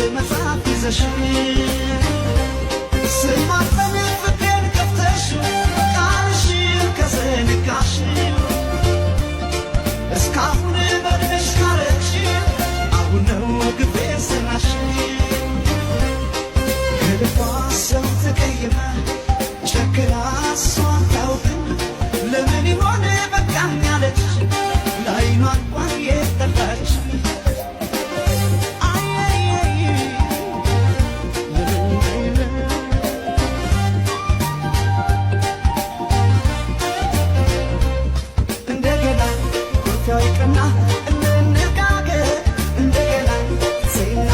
መጽሐፍ ይዘሽ ስማጠን ፍቅሬን ከፍተሽ ቃልሽን ከዘነጋሽ እስካሁን በድነሽ ካረግሽ አሁን ነው ግቤ ሰራሽ ከልቧ ሰው ተቀየመ ጨክና እሷ አታውቅም ለምን ይሆን በቃኝ ያለች ለዓይኗ እንኳን የጠላች እንደገና ይቅርና እንነጋገር እንደገና ዜና